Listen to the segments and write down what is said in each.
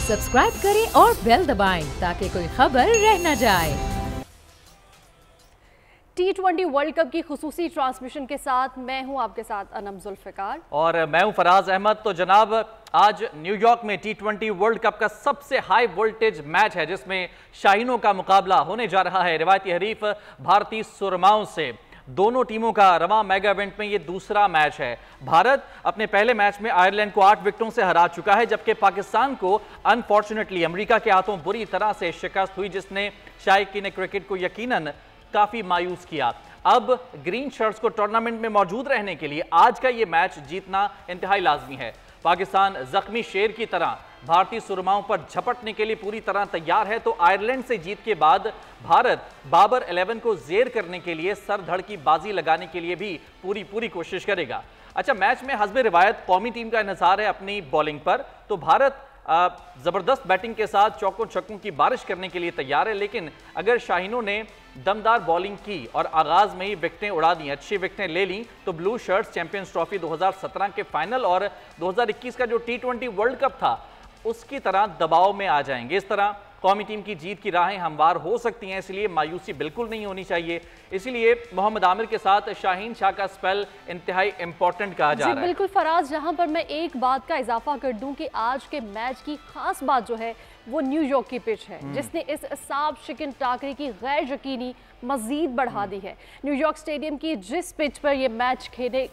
Subscribe करें और bell दबाएं ताकि कोई खबर रह न जाए। T20 वर्ल्ड कप की खुसूसी ट्रांसमिशन के साथ मैं हूं आपके साथ अनम जुल्फिकार और मैं हूं फराज अहमद। तो जनाब, आज न्यूयॉर्क में T20 वर्ल्ड कप का सबसे हाई वोल्टेज मैच है जिसमें शाहीनों का मुकाबला होने जा रहा है रिवायती हरीफ भारतीय सुरमाओं से। दोनों टीमों का रवां मेगा इवेंट में ये दूसरा मैच है। भारत अपने पहले मैच में आयरलैंड को 8 विकेटों से हरा चुका है, जबकि पाकिस्तान को अनफॉर्चुनेटली अमेरिका के हाथों बुरी तरह से शिकस्त हुई, जिसने शायकीन क्रिकेट को यकीनन काफी मायूस किया। अब ग्रीन शर्ट्स को टूर्नामेंट में मौजूद रहने के लिए आज का ये मैच जीतना इंतहाई लाजमी है। पाकिस्तान जख्मी शेर की तरह भारतीय सुरमाओं पर झपटने के लिए पूरी तरह तैयार है, तो आयरलैंड से जीत के बाद भारत बाबर 11 को जेर करने के लिए सर धड़ की बाजी लगाने के लिए भी पूरी कोशिश करेगा। अच्छा, मैच में हस्बे रिवायत कौमी टीम का इन्हिसार है अपनी बॉलिंग पर, तो भारत जबरदस्त बैटिंग के साथ चौकों छक्कों की बारिश करने के लिए तैयार है। लेकिन अगर शाहीनों ने दमदार बॉलिंग की और आगाज में ही विकेटें उड़ा दी, अच्छी विकेटें ले ली, तो ब्लू शर्ट्स चैंपियंस ट्रॉफी 2017 के फाइनल और 2021 का जो T20 वर्ल्ड कप था उसकी तरह दबाव में आ जाएंगे। इस तरह कौमी टीम की जीत की राहें हमवार हो सकती हैं, इसलिए मायूसी बिल्कुल नहीं होनी चाहिए। इसीलिए मोहम्मद आमिर के साथ शाहीन शाह का स्पेल इंतहाई इंपॉर्टेंट कहा जा रहा है। बिल्कुल फराज, जहां पर मैं एक बात का इजाफा कर दूं कि आज के मैच की खास बात जो है वो न्यूयॉर्क की पिच है, जिसने इस सांप शिकन टाकरे की गैर यकीनी मजीद बढ़ा दी है। न्यूयॉर्क स्टेडियम की जिस पिच पर यह मैच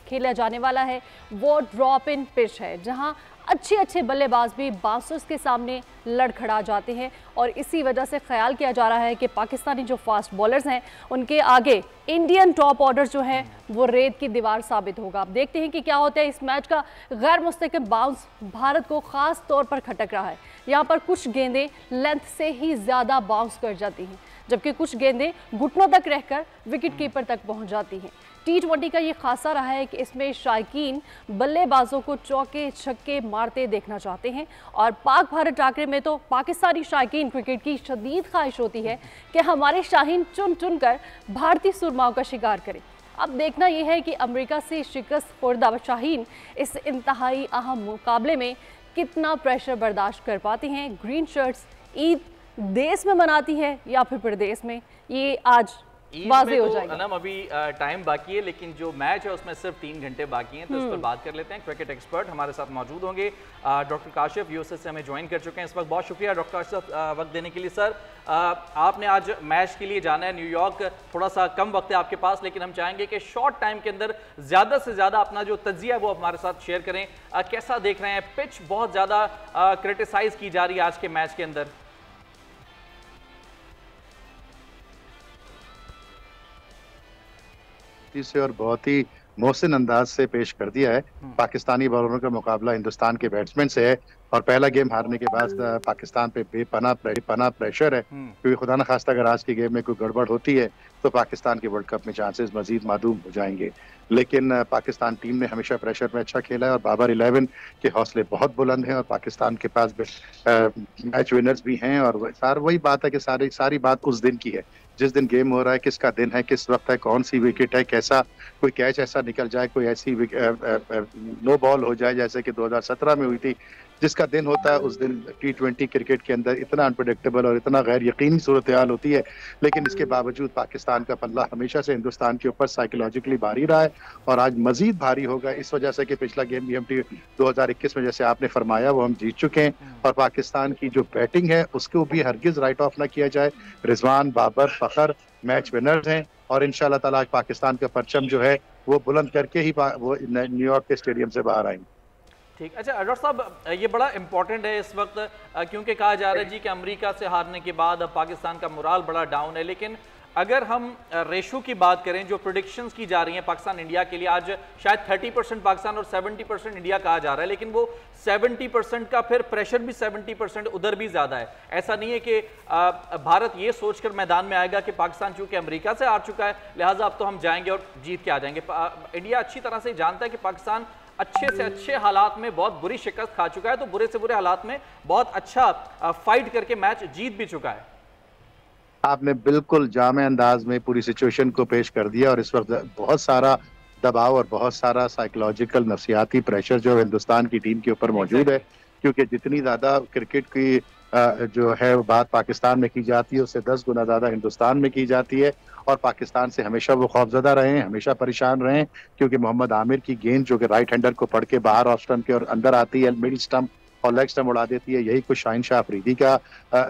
खेला जाने वाला है वो ड्रॉप इन पिच है, जहां अच्छे बल्लेबाज भी बाउंसर्स के सामने लड़खड़ा जाते हैं और इसी वजह से ख्याल किया जा रहा है कि पाकिस्तानी जो फास्ट बॉलर्स हैं उनके आगे इंडियन टॉप ऑर्डर जो है वो रेत की दीवार साबित होगा। अब देखते हैं कि क्या होता है। इस मैच का गैर मुस्तकिल बाउंस भारत को खास तौर पर खटक रहा है। यहाँ पर कुछ गेंदें लेंथ से ही ज़्यादा बाउंस कर जाती हैं, जबकि कुछ गेंदें घुटनों तक रहकर विकेट कीपर तक पहुँच जाती हैं। T20 का ये खासा रहा है कि इसमें शायकीन बल्लेबाजों को चौके छक्के मारते देखना चाहते हैं और पाक भारत टाकरे में तो पाकिस्तानी शायकीन क्रिकेट की शदीद ख्वाहिश होती है कि हमारे शाहीन चुन कर भारतीय सुरमाओं का शिकार करें। अब देखना यह है कि अमेरिका से शिकस्त खुर्दा शाहीन इस इंतहाई अहम मुकाबले में कितना प्रेशर बर्दाश्त कर पाते हैं। ग्रीन शर्ट्स ईद देश में मनाती है या फिर प्रदेश में, ये आज वाज़ेह हो जाएगा। अनम, अभी टाइम बाकी है, लेकिन जो मैच है उसमें सिर्फ 3 घंटे बाकी हैं, तो इस पर बात कर लेते हैं। क्रिकेट एक्सपर्ट हमारे साथ मौजूद होंगे। डॉक्टर काशिफ यूएसए से हमें ज्वाइन कर चुके हैं इस वक्त। बहुत शुक्रिया डॉक्टर काशिफ वक्त देने के लिए। सर, आपने आज मैच के लिए जाना है न्यूयॉर्क, थोड़ा सा कम वक्त है आपके पास, लेकिन हम चाहेंगे कि शॉर्ट टाइम के अंदर ज़्यादा से ज़्यादा अपना जो तज्जिया है वो हमारे साथ शेयर करें। कैसा देख रहे हैं? पिच बहुत ज़्यादा क्रिटिसाइज की जा रही है आज के मैच के अंदर। से और बहुत ही मोहसिन अंदाज से पेश कर दिया है। पाकिस्तानी बॉलरों का मुकाबला हिंदुस्तान के बैट्समैन से है और पहला गेम हारने के बाद पाकिस्तान पे बेपनाह प्रेशर है, क्योंकि खुदा न खास्ता अगर आज की गेम में कोई गड़बड़ होती है तो पाकिस्तान के वर्ल्ड कप में चांसेस मजीद मादूम हो जाएंगे। लेकिन पाकिस्तान टीम ने हमेशा प्रेशर में अच्छा खेला है और बाबर 11 के हौसले बहुत बुलंद हैं और पाकिस्तान के पास मैच विनर्स भी हैं। और वही बात है कि सारी बात उस दिन की है जिस दिन गेम हो रहा है, किसका दिन है, किस वक्त है, कौन सी विकेट है, कैसा कोई कैच ऐसा निकल जाए, कोई ऐसी नो बॉल हो जाए जैसे कि 2017 में हुई थी। जिसका दिन होता है उस दिन T20 क्रिकेट के अंदर इतना अनप्रेडिक्टेबल और इतना गैर यकीनी सूरत हाल होती है। लेकिन इसके बावजूद पाकिस्तान का पल्ला हमेशा से हिंदुस्तान के ऊपर साइकोलॉजिकली भारी रहा है और आज मजीद भारी होगा, इस वजह से कि पिछला गेम भी हम 2021 में जैसे आपने फरमाया वो हम जीत चुके हैं और पाकिस्तान की जो बैटिंग है उसको भी हरगिज राइट ऑफ ना किया जाए। रिजवान, बाबर, फखर मैच विनर्स हैं और इंशाल्लाह ताला पाकिस्तान का परचम जो है वो बुलंद करके ही वो न्यूयॉर्क के स्टेडियम से बाहर आएंगे। ठीक। अच्छा डॉक्टर साहब, ये बड़ा इंपॉर्टेंट है इस वक्त, क्योंकि कहा जा रहा है जी कि अमेरिका से हारने के बाद अब पाकिस्तान का मोराल बड़ा डाउन है। लेकिन अगर हम रेशो की बात करें, जो प्रेडिक्शंस की जा रही हैं पाकिस्तान इंडिया के लिए, आज शायद 30% पाकिस्तान और 70% इंडिया कहा जा रहा है, लेकिन वो 70% का फिर प्रेशर भी 70% उधर भी ज़्यादा है। ऐसा नहीं है कि भारत ये सोचकर मैदान में आएगा कि पाकिस्तान चूँकि अमेरिका से हार चुका है लिहाजा अब तो हम जाएंगे और जीत के आ जाएंगे। इंडिया अच्छी तरह से जानता है कि पाकिस्तान अच्छे से अच्छे हालात में बहुत बुरी शिकस्त खा चुका है, तो बुरे से बुरे हालात में बहुत अच्छा फाइट करके मैच जीत भी चुका है। आपने बिल्कुल जामे अंदाज में पूरी सिचुएशन को पेश कर दिया और इस वक्त बहुत सारा दबाव और बहुत सारा साइकोलॉजिकल नफसियाती प्रेशर जो हिंदुस्तान की टीम के ऊपर मौजूद है, क्योंकि जितनी ज्यादा क्रिकेट की जो है वो बात पाकिस्तान में की जाती है उससे 10 गुना ज्यादा हिंदुस्तान में की जाती है। और पाकिस्तान से हमेशा वो खौफजदा रहे हैं, हमेशा परेशान रहे हैं, क्योंकि मोहम्मद आमिर की गेंद जो कि राइट हैंडर को पढ़ के बाहर ऑफ स्टंप के और अंदर आती है, मिडिल स्टंप और लेग स्टंप उड़ा देती है। यही कुछ शाहीन शाह अफरीदी का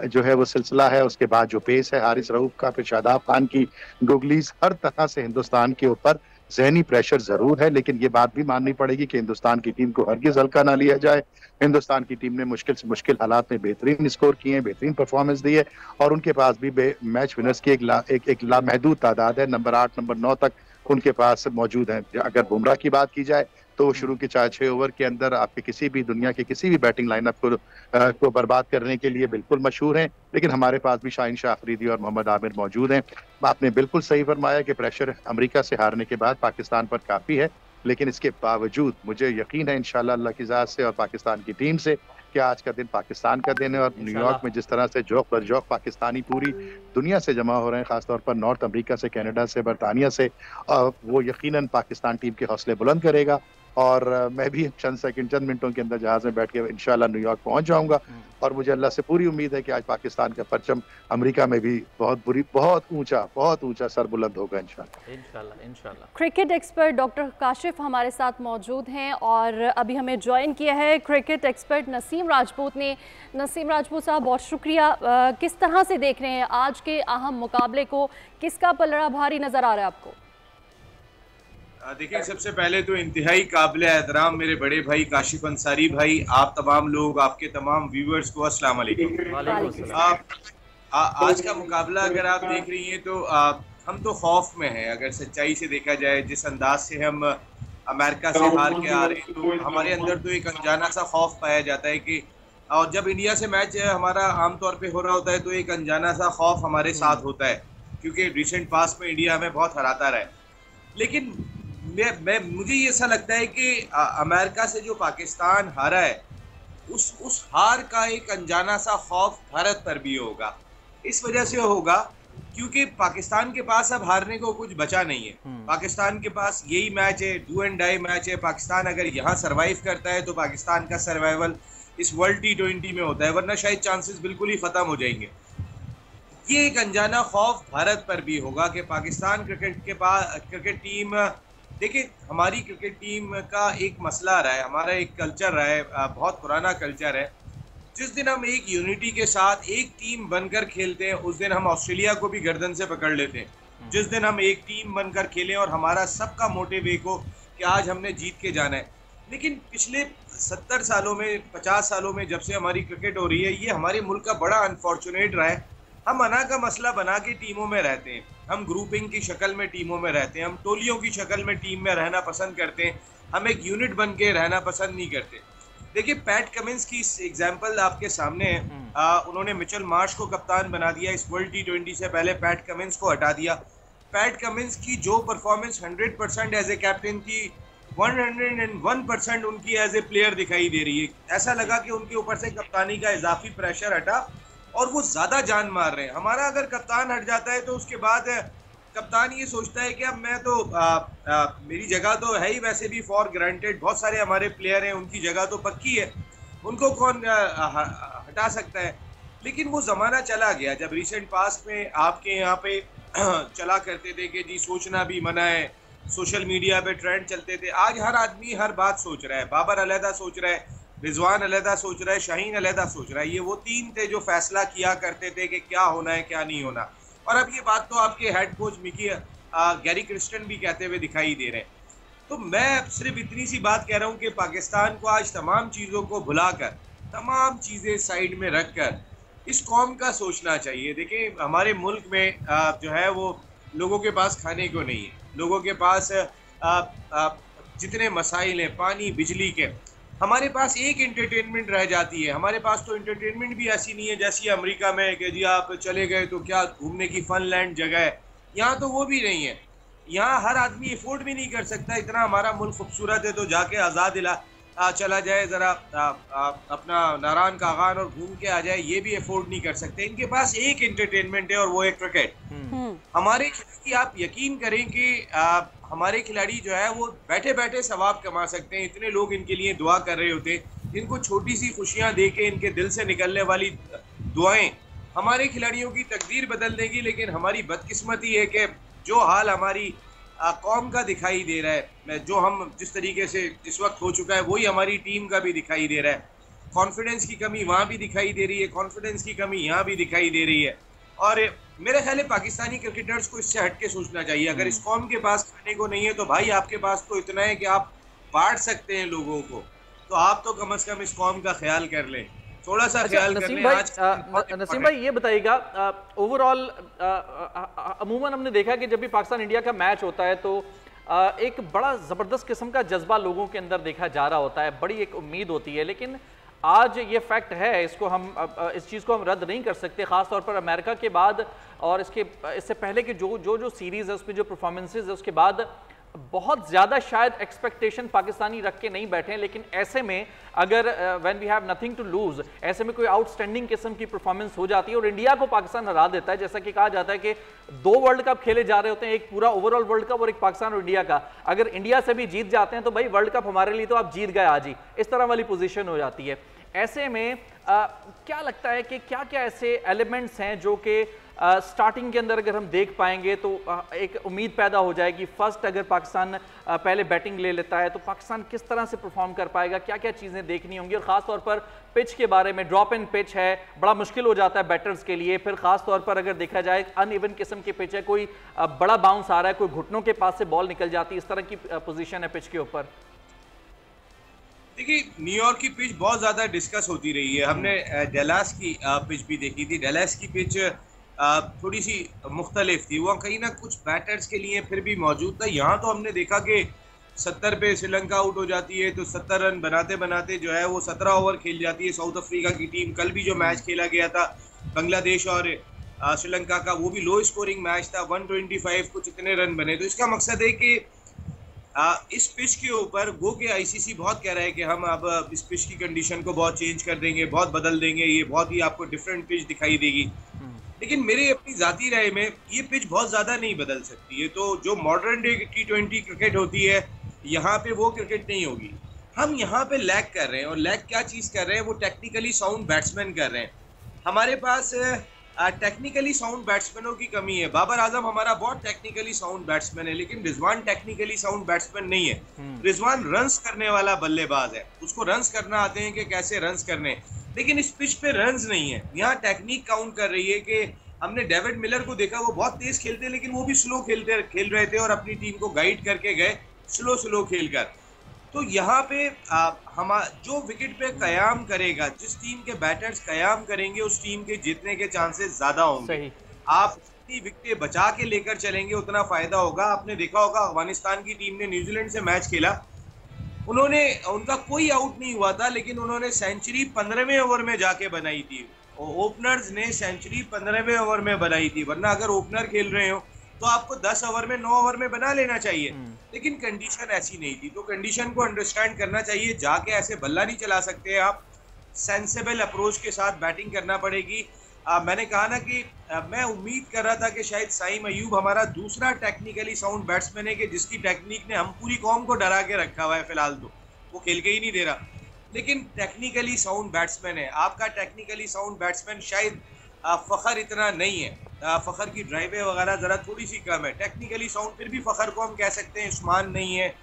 जो है वो सिलसिला है। उसके बाद जो पेस है हारिस रऊफ का, फिर शादाब खान की गुगलीज, हर तरह से हिंदुस्तान के ऊपर जहनी प्रेशर जरूर है। लेकिन ये बात भी माननी पड़ेगी कि हिंदुस्तान की टीम को हरगिज हल्का ना लिया जाए। हिंदुस्तान की टीम ने मुश्किल से मुश्किल हालात में बेहतरीन स्कोर किए हैं, बेहतरीन परफॉर्मेंस दी है, और उनके पास भी मैच विनर्स की एक लामहदूद तादाद है। नंबर 8 नंबर 9 तक उनके पास मौजूद है। अगर बुमराह की बात की जाए तो वो शुरू के 4-6 ओवर के अंदर आपके किसी भी दुनिया के किसी भी बैटिंग लाइनअप को बर्बाद करने के लिए बिल्कुल मशहूर हैं। लेकिन हमारे पास भी शाहीन शाह अफरीदी और मोहम्मद आमिर मौजूद हैं। आपने बिल्कुल सही फरमाया कि प्रेशर अमेरिका से हारने के बाद पाकिस्तान पर काफी है, लेकिन इसके बावजूद मुझे यकीन है इंशाल्लाह अल्लाह की ज़ात से और पाकिस्तान की टीम से कि आज का दिन पाकिस्तान का दिन है। और न्यूयॉर्क में जिस तरह से जौक पर जौक पाकिस्तानी पूरी दुनिया से जमा हो रहे हैं, खासतौर पर नॉर्थ अमेरिका से, कनाडा से, बरतानिया से, वो यकीनन पाकिस्तान टीम के हौसले बुलंद करेगा। और मैं भी चंद मिनटों के अंदर जहाज में बैठ के इंशाल्लाह न्यूयॉर्क पहुंच जाऊंगा। और मुझे अल्लाह से पूरी उम्मीद है कि आज पाकिस्तान का परचम अमेरिका में भी बहुत ऊंचा सर बुलंद होगा इंशाल्लाह। क्रिकेट एक्सपर्ट डॉक्टर काशिफ हमारे साथ मौजूद हैं और अभी हमें ज्वाइन किया है क्रिकेट एक्सपर्ट नसीम राजपूत ने। नसीम राजपूत साहब, बहुत शुक्रिया। किस तरह से देख रहे हैं आज के अहम मुकाबले को, किसका पलड़ा भारी नजर आ रहा है आपको? देखिए, सबसे पहले तो इंतहाई काबिल एहतराम मेरे बड़े भाई काशिफ अंसारी भाई, आप तमाम लोग, आपके तमाम व्यूअर्स को अस्सलाम वालेकुम। आज का मुकाबला अगर आप देख रही हैं तो हम तो खौफ में हैं। अगर सच्चाई से देखा जाए, जिस अंदाज से हम अमेरिका से हार के आ रहे हैं, तो हमारे अंदर तो एक अनजाना सा खौफ पाया जाता है कि, और जब इंडिया से मैच हमारा आमतौर पे हो रहा होता है तो एक अनजाना सा खौफ हमारे साथ होता है, क्योंकि रिसेंट पास में इंडिया हमें बहुत हराता रहा है। लेकिन मुझे ये ऐसा लगता है कि अमेरिका से जो पाकिस्तान हारा है, उस हार का एक अनजाना सा खौफ भारत पर भी होगा। इस वजह से होगा क्योंकि पाकिस्तान के पास अब हारने को कुछ बचा नहीं है। पाकिस्तान के पास यही मैच है, डू एंड डाई मैच है। पाकिस्तान अगर यहाँ सरवाइव करता है तो पाकिस्तान का सर्वाइवल इस वर्ल्ड T20 में होता है, वरना शायद चांसेस बिल्कुल ही खत्म हो जाएंगे। ये एक अनजाना खौफ भारत पर भी होगा कि पाकिस्तान क्रिकेट टीम, देखिए हमारी क्रिकेट टीम का एक मसला रहा है, हमारा एक कल्चर रहा है, बहुत पुराना कल्चर है। जिस दिन हम एक यूनिटी के साथ एक टीम बनकर खेलते हैं, उस दिन हम ऑस्ट्रेलिया को भी गर्दन से पकड़ लेते हैं। जिस दिन हम एक टीम बनकर खेलें और हमारा सबका मोटिव एक हो कि आज हमने जीत के जाना है। लेकिन पिछले 70 सालों में, 50 सालों में जब से हमारी क्रिकेट हो रही है, ये हमारे मुल्क का बड़ा अनफॉर्चुनेट रहा है। हम अना का मसला बना के टीमों में रहते हैं, हम ग्रुपिंग की शक्ल में टीमों में रहते हैं, हम टोलियों की शक्ल में टीम में रहना पसंद करते हैं, हम एक यूनिट बन के रहना पसंद नहीं करते। देखिए, पैट कमिंस की एग्जांपल आपके सामने है। उन्होंने मिचेल मार्श को कप्तान बना दिया, इस वर्ल्ड T20 से पहले पैट कमिंस को हटा दिया। पैट कमिंस की जो परफॉर्मेंस 100% एज ए कैप्टन की, 101% उनकी एज ए प्लेयर दिखाई दे रही है। ऐसा लगा कि उनके ऊपर से कप्तानी का इजाफी प्रेशर हटा और वो ज़्यादा जान मार रहे हैं। हमारा अगर कप्तान हट जाता है तो उसके बाद कप्तान ये सोचता है कि अब मैं तो मेरी जगह तो है ही वैसे भी फॉर ग्रांटेड, बहुत सारे हमारे प्लेयर हैं, उनकी जगह तो पक्की है, उनको कौन हटा सकता है। लेकिन वो ज़माना चला गया जब रिसेंट पास्ट में आपके यहाँ पे चला करते थे कि जी सोचना भी मना है, सोशल मीडिया पे ट्रेंड चलते थे। आज हर आदमी हर बात सोच रहा है। बाबर अलहदा सोच रहा है, रिजवान अलहदा सोच रहा है, शाहीन अलहदा सोच रहा है। ये वो तीन थे जो फैसला किया करते थे कि क्या होना है क्या नहीं होना। और अब ये बात तो आपके हेड कोच गैरी क्रिस्टन भी कहते हुए दिखाई दे रहे हैं। तो मैं सिर्फ इतनी सी बात कह रहा हूँ कि पाकिस्तान को आज तमाम चीज़ों को भुलाकर, तमाम चीज़ें साइड में रख कर इस कौम का सोचना चाहिए। देखिए, हमारे मुल्क में जो है वो लोगों के पास खाने को नहीं है, लोगों के पास जितने मसाइल हैं पानी बिजली के, हमारे पास एक एंटरटेनमेंट रह जाती है। हमारे पास तो एंटरटेनमेंट भी ऐसी नहीं है जैसी अमेरिका में कि जी आप चले गए तो क्या घूमने की फन लैंड जगह है। यहाँ तो वो भी नहीं है। यहाँ हर आदमी अफोर्ड भी नहीं कर सकता। इतना हमारा मुल्क खूबसूरत है तो जाके आज़ाद चला जाए, ज़रा अपना नारायण कागान और घूम के आ जाए, ये भी अफोर्ड नहीं कर सकते। इनके पास एक एंटरटेनमेंट है और वो है क्रिकेट। हमारे खिलाड़ी, आप यकीन करें कि हमारे खिलाड़ी जो है वो बैठे बैठे सवाब कमा सकते हैं। इतने लोग इनके लिए दुआ कर रहे होते हैं। इनको छोटी सी खुशियां देके इनके दिल से निकलने वाली दुआएं हमारे खिलाड़ियों की तकदीर बदल देगी। लेकिन हमारी बदकिस्मती है कि जो हाल हमारी कौम का दिखाई दे रहा है, जो हम जिस तरीके से इस वक्त हो चुका है वही हमारी टीम का भी दिखाई दे रहा है। कॉन्फिडेंस की कमी वहाँ भी दिखाई दे रही है, कॉन्फिडेंस की कमी यहाँ भी दिखाई दे रही है। और मेरा ख्याल है पाकिस्तानी क्रिकेटर्स को इससे हटके सोचना चाहिए। अगर इस कौम के पास खाने को नहीं है तो भाई आपके पास तो इतना है कि आप बांट सकते हैं लोगों को, तो आप तो कम से कम इस कौम का ख्याल कर लें, थोड़ा सा ख्याल कर लें। नसीम भाई ये बताइएगा, ओवरऑल अमूमन हमने देखा कि जब भी पाकिस्तान इंडिया का मैच होता है तो एक बड़ा ज़बरदस्त किस्म का जज्बा लोगों के अंदर देखा जा रहा होता है, बड़ी एक उम्मीद होती है। लेकिन आज ये फैक्ट है, इसको हम इस चीज़ को हम रद्द नहीं कर सकते, ख़ास तौर पर अमेरिका के बाद और इससे पहले के जो सीरीज़ है उसमें जो परफॉर्मेंसेज है उसके बाद बहुत ज़्यादा शायद एक्सपेक्टेशन पाकिस्तानी रख के नहीं बैठे हैं। लेकिन ऐसे में अगर when we have nothing to lose, ऐसे में कोई आउटस्टैंडिंग किस्म की परफॉर्मेंस हो जाती है और इंडिया को पाकिस्तान हरा देता है, जैसा कि कहा जाता है कि 2 वर्ल्ड कप खेले जा रहे होते हैं, एक पूरा ओवरऑल वर्ल्ड कप और एक पाकिस्तान और इंडिया का, अगर इंडिया से भी जीत जाते हैं तो भाई वर्ल्ड कप हमारे लिए तो आप जीत गए आज ही, इस तरह वाली पोजीशन हो जाती है। ऐसे में क्या लगता है कि क्या क्या ऐसे एलिमेंट्स हैं जो कि स्टार्टिंग के अंदर अगर हम देख पाएंगे तो एक उम्मीद पैदा हो जाएगी। फर्स्ट अगर पाकिस्तान पहले बैटिंग ले लेता है तो पाकिस्तान किस तरह से परफॉर्म कर पाएगा, क्या क्या चीज़ें देखनी होंगी, और ख़ास तौर पर पिच के बारे में, ड्रॉप इन पिच है, बड़ा मुश्किल हो जाता है बैटर्स के लिए। फिर ख़ास तौर पर अगर देखा जाए अनइवन किस्म की पिच है, कोई बड़ा बाउंस आ रहा है, कोई घुटनों के पास से बॉल निकल जाती है, इस तरह की पोजीशन है पिच के ऊपर। देखिए, न्यूयॉर्क की पिच बहुत ज़्यादा डिस्कस होती रही है। हमने डैलास की पिच भी देखी थी। डैलास की पिच थोड़ी सी मुख्तलिफ थी, वो कहीं ना कुछ बैटर्स के लिए फिर भी मौजूद था। यहाँ तो हमने देखा कि 70 पे श्रीलंका आउट हो जाती है तो 70 रन बनाते बनाते जो है वो 17 ओवर खेल जाती है साउथ अफ्रीका की टीम। कल भी जो मैच खेला गया था बांग्लादेश और श्रीलंका का, वो भी लो स्कोरिंग मैच था, 125 कुछ इतने रन बने। तो इसका मकसद है कि इस पिच के ऊपर गो के आईसीसी बहुत कह रहा है कि हम अब इस पिच की कंडीशन को बहुत चेंज कर देंगे, बहुत बदल देंगे, ये बहुत ही आपको डिफरेंट पिच दिखाई देगी। लेकिन मेरे अपनी जाती राय में ये पिच बहुत ज़्यादा नहीं बदल सकती है। तो जो मॉडर्न डे T20 क्रिकेट होती है, यहाँ पे वो क्रिकेट नहीं होगी। हम यहाँ पे लैग कर रहे हैं, और लैग क्या चीज़ कर रहे हैं, वो टेक्निकली साउंड बैट्समैन कर रहे हैं। हमारे पास टेक्निकली साउंड बैट्समैनों की कमी है। बाबर आजम हमारा बहुत टेक्निकली साउंड बैट्समैन है, लेकिन रिजवान टेक्निकली साउंड बैट्समैन नहीं है। रिजवान रन्स करने वाला बल्लेबाज है, उसको रन्स करना आते हैं कि कैसे रन्स करने, लेकिन इस पिच पे रन्स नहीं है। यहाँ टेक्निक काउंट कर रही है कि हमने डेविड मिलर को देखा, वो बहुत तेज खेलते लेकिन वो भी स्लो खेल रहे थे और अपनी टीम को गाइड करके गए स्लो खेलकर। तो यहाँ पे हम जो विकेट पे कयाम करेगा, जिस टीम के बैटर्स कयाम करेंगे, उस टीम के जीतने के चांसेस ज्यादा होंगे। आप जितनी विकेटें बचा के लेकर चलेंगे उतना फायदा होगा। आपने देखा होगा अफगानिस्तान की टीम ने न्यूजीलैंड से मैच खेला, उनका कोई आउट नहीं हुआ था, लेकिन उन्होंने सेंचुरी 15वें ओवर में जाके बनाई थी। ओपनर्स ने सेंचुरी 15वें ओवर में बनाई थी, वरना अगर ओपनर खेल रहे हो तो आपको 10 ओवर में 9 ओवर में बना लेना चाहिए। लेकिन कंडीशन ऐसी नहीं थी, तो कंडीशन को अंडरस्टैंड करना चाहिए। जाके ऐसे बल्ला नहीं चला सकते आप, सेंसेबल अप्रोच के साथ बैटिंग करना पड़ेगी। मैंने कहा ना कि मैं उम्मीद कर रहा था कि शायद साइम अयूब हमारा दूसरा टेक्निकली साउंड बैट्समैन है कि जिसकी टेक्निक ने हम पूरी कौम को डरा के रखा हुआ है। फिलहाल तो वो खेल के ही नहीं दे रहा, लेकिन टेक्निकली साउंड बैट्समैन है। आपका टेक्निकली साउंड बैट्समैन शायद फ़खर इतना नहीं है, फ़खर की ड्राइवें वगैरह ज़रा थोड़ी सी कम है। टेक्निकली साउंड फिर भी फ़खर को हम कह सकते हैं, उस्मान नहीं है,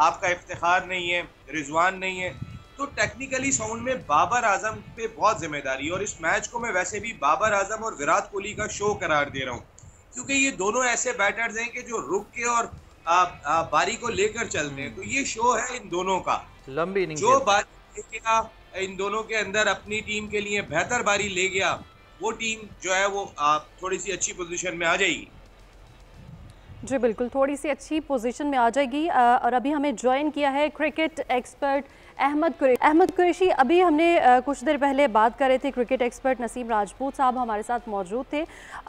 आपका इफ्तिखार नहीं है, रिजवान नहीं है। तो टेक्निकली साउंड में बाबर आजम पे बहुत जिम्मेदारी है। और इस मैच को मैं वैसे भी बाबर आजम और विराट कोहली का शो करार दे रहा हूँ, क्योंकि ये दोनों ऐसे बैटर्स हैं कि जो रुक के और बारी को लेकर चलते हैं। तो ये शो है इन दोनों का, लंबी इनिंग जो बारी ले गया इन दोनों के अंदर, अपनी टीम के लिए बेहतर बारी ले गया, वो टीम जो है वो थोड़ी सी अच्छी पोजीशन में आ जाएगी। जी बिल्कुल, थोड़ी सी अच्छी पोजीशन में आ जाएगी। और अभी हमें ज्वाइन किया है क्रिकेट एक्सपर्ट अहमद कुरैशी। अभी हमने कुछ देर पहले बात कर रहे थे, क्रिकेट एक्सपर्ट नसीम राजपूत साहब हमारे साथ मौजूद थे।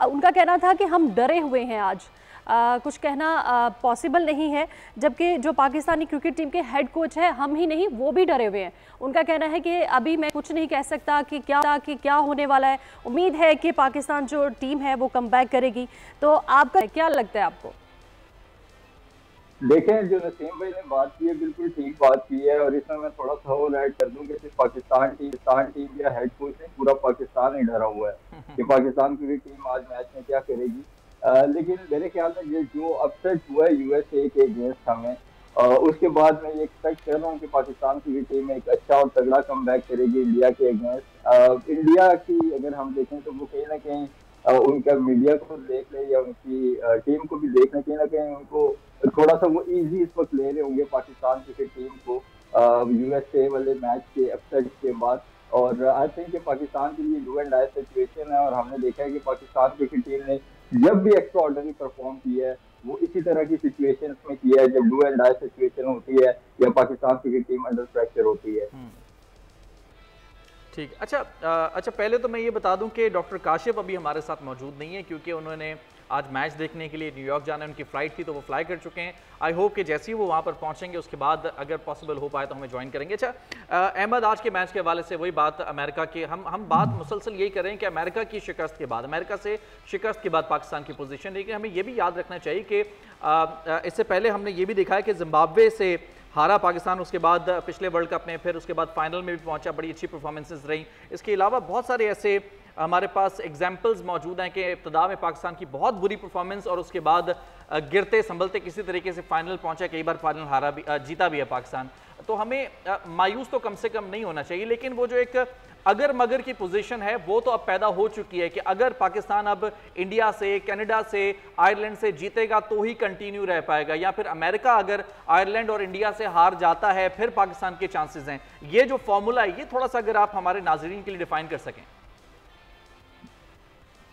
उनका कहना था कि हम डरे हुए हैं आज, कुछ कहना पॉसिबल नहीं है, जबकि जो पाकिस्तानी क्रिकेट टीम के हेड कोच है, हम ही नहीं वो भी डरे हुए हैं। उनका कहना है कि अभी मैं कुछ नहीं कह सकता कि क्या होने वाला है। उम्मीद है कि पाकिस्तान जो टीम है वो कमबैक करेगी। तो आपका क्या लगता है आपको? देखें, जो नसीम भाई ने बात की है बिल्कुल ठीक बात की है, और इसमें मैं थोड़ा सा और ऐड कर दूं कि सिर्फ पाकिस्तान टीम या हेड कोच नहीं, पूरा पाकिस्तान ही डरा हुआ है कि पाकिस्तान की टीम आज मैच में क्या करेगी। लेकिन मेरे ख्याल में जो अपसेट हुआ है यूएसए के अगेंस्ट हमें, उसके बाद मैं ये एक्सपेक्ट कर रहा हूँ कि पाकिस्तान की टीम एक अच्छा और तगड़ा कमबैक करेगी इंडिया के अगेंस्ट। इंडिया की अगर हम देखें तो वो कहीं ना कहीं उनका मीडिया को देख ले या उनकी टीम को भी देख ले, कहीं ना कहीं उनको थोड़ा सा वो इजी इस वक्त ले रहे होंगे पाकिस्तान क्रिकेट टीम को यूएसए वाले मैच के अपसेट के बाद। और आई थिंक पाकिस्तान के लिए डू एंड डाई सिचुएशन है, और हमने देखा है कि पाकिस्तान क्रिकेट टीम ने जब भी एक्स्ट्रा ऑर्डिनरी परफॉर्म किया है वो इसी तरह की सिचुएशंस में किया है, जब डू एंड डाई सिचुएशन होती है या Pakistan cricket team under pressure होती है। ठीक। अच्छा, पहले तो मैं ये बता दूं कि डॉक्टर काशिफ अभी हमारे साथ मौजूद नहीं है क्योंकि उन्होंने आज मैच देखने के लिए न्यूयॉर्क जाना है, उनकी फ़्लाइट थी तो वो फ्लाई कर चुके हैं। आई होप कि जैसे ही वो वहाँ पर पहुँचेंगे उसके बाद अगर पॉसिबल हो पाए तो हमें ज्वाइन करेंगे। अच्छा अहमद, आज के मैच के हवाले से वही बात अमेरिका की हम बात मुसलसल यही कर रहे हैं कि अमेरिका की शिकस्त के बाद, अमेरिका से शिकस्त के बाद पाकिस्तान की पोजीशन, लेकिन हमें ये भी याद रखना चाहिए कि इससे पहले हमने ये भी देखा है कि जिम्बाब्वे से हारा पाकिस्तान, उसके बाद पिछले वर्ल्ड कप में, फिर उसके बाद फाइनल में भी पहुंचा, बड़ी अच्छी परफॉर्मेंसेस रही। इसके अलावा बहुत सारे ऐसे हमारे पास एग्जाम्पल्स मौजूद हैं कि इब्तिदा में पाकिस्तान की बहुत बुरी परफॉर्मेंस और उसके बाद गिरते संभलते किसी तरीके से फाइनल पहुंचा, कई बार फाइनल हारा भी, जीता भी है पाकिस्तान। तो हमें मायूस तो कम से कम नहीं होना चाहिए, लेकिन वो जो एक अगर मगर की पोजीशन है वो तो अब पैदा हो चुकी है कि अगर पाकिस्तान अब इंडिया से, कनाडा से, आयरलैंड से जीतेगा तो ही कंटिन्यू रह पाएगा, या फिर अमेरिका अगर आयरलैंड और इंडिया से हार जाता है फिर पाकिस्तान के चांसेस हैं। ये जो फॉर्मूला है ये थोड़ा सा अगर आप हमारे नाजरीन के लिए डिफाइन कर सकें।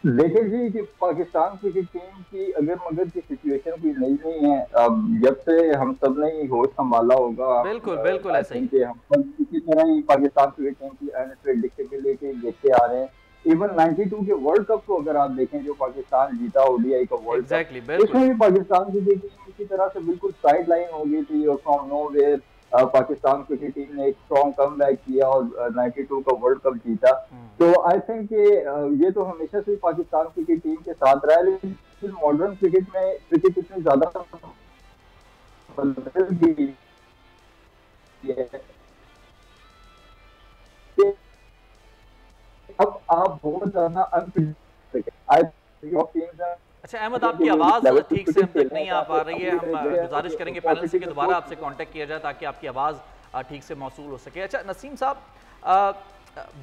देखिए जी कि पाकिस्तान क्रिकेट टीम की अगर मगर की सिचुएशन कोई नहीं है, अब जब से हम सब ने होश संभाला होगा, बिल्कुल ऐसा ही हम सब इसी तरह ही पाकिस्तान क्रिकेट टीम की अनप्रेडिक्टेबिलिटी देखते आ रहे हैं। इवन 92 के वर्ल्ड कप को अगर आप देखें जो पाकिस्तान जीता ओडीआई का वर्ल्ड कप, उसमें भी पाकिस्तान की टीम इसी तरह से बिल्कुल साइड लाइन हो गई थी और from nowhere Pakistan cricket team ने एक स्ट्रॉन्ग कमबैक किया और 92 का वर्ल्ड कप जीता। तो आई थिंक ये तो हमेशा से पाकिस्तान क्रिकेट टीम के साथ रहा है, लेकिन मॉडर्न क्रिकेट में क्रिकेट इतनी ज्यादा बदल गई है अब आप बहुत ज्यादा अनप्रेडिक्टेबल। अच्छा अहमद, आपकी आवाज़ ठीक से हम तक नहीं आ पा रही है, हम गुजारिश करेंगे पैनल से कि दोबारा आपसे कांटेक्ट किया जाए ताकि आपकी आवाज़ ठीक से मौसूल हो सके। अच्छा नसीम साहब,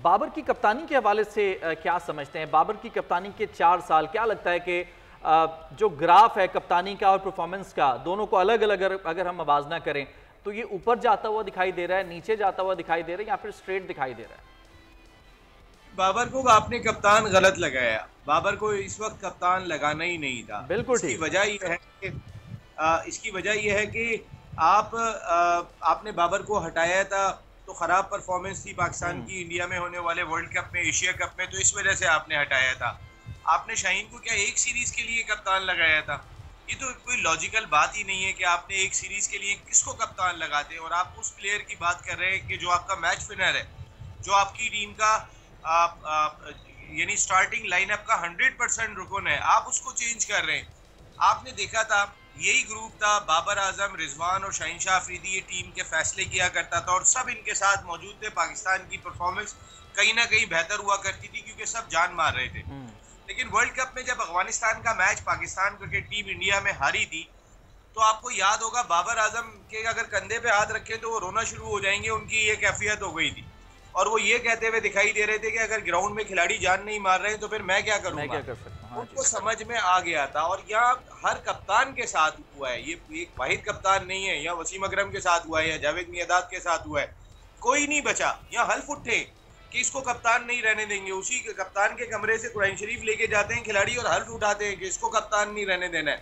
बाबर की कप्तानी के हवाले से क्या समझते हैं? बाबर की कप्तानी के 4 साल, क्या लगता है कि जो ग्राफ है कप्तानी का और परफॉर्मेंस का, दोनों को अलग अलग अगर हम आवाज़ करें तो ये ऊपर जाता हुआ दिखाई दे रहा है, नीचे जाता हुआ दिखाई दे रहा है, या फिर स्ट्रेट दिखाई दे रहा है? बाबर को आपने कप्तान गलत लगाया, बाबर को इस वक्त कप्तान लगाना ही नहीं था। बिल्कुल इसकी वजह यह है कि आपने बाबर को हटाया था तो खराब परफॉर्मेंस थी पाकिस्तान की इंडिया में होने वाले वर्ल्ड कप में, एशिया कप में, तो इस वजह से आपने हटाया था। आपने शाहीन को क्या एक सीरीज के लिए कप्तान लगाया था? ये तो कोई लॉजिकल बात ही नहीं है कि आपने एक सीरीज के लिए किसको कप्तान लगाते हैं। और आप उस प्लेयर की बात कर रहे हैं कि जो आपका मैच विनर है, जो आपकी टीम का यानी स्टार्टिंग लाइनअप का 100% रुकन है, आप उसको चेंज कर रहे हैं। आपने देखा था यही ग्रुप था, बाबर आजम, रिजवान और शाहीन शाह अफरीदी ये टीम के फैसले किया करता था और सब इनके साथ मौजूद थे। पाकिस्तान की परफॉर्मेंस कहीं ना कहीं बेहतर हुआ करती थी क्योंकि सब जान मार रहे थे। लेकिन वर्ल्ड कप में जब अफगानिस्तान का match Pakistan cricket team India में हारी थी तो आपको याद होगा बाबर आजम के अगर कंधे पे हाथ रखे तो वो रोना शुरू हो जाएंगे, उनकी ये कैफियत हो गई थी। और वो ये कहते हुए दिखाई दे रहे थे कि अगर ग्राउंड में खिलाड़ी जान नहीं मार रहे तो फिर मैं क्या करूंगा, मैं क्या कर सकता हूं। उनको समझ में आ गया था। और यहाँ हर कप्तान के साथ हुआ है, ये एक वाहिद कप्तान नहीं है, या वसीम अकरम के साथ हुआ है या जावेद मियादाद के साथ हुआ है, कोई नहीं बचा। यहाँ हल्फ उठे कि इसको कप्तान नहीं रहने देंगे, उसी कप्तान के कमरे से कुरान शरीफ लेके जाते हैं खिलाड़ी और हल्फ उठाते हैं कि इसको कप्तान नहीं रहने देना है।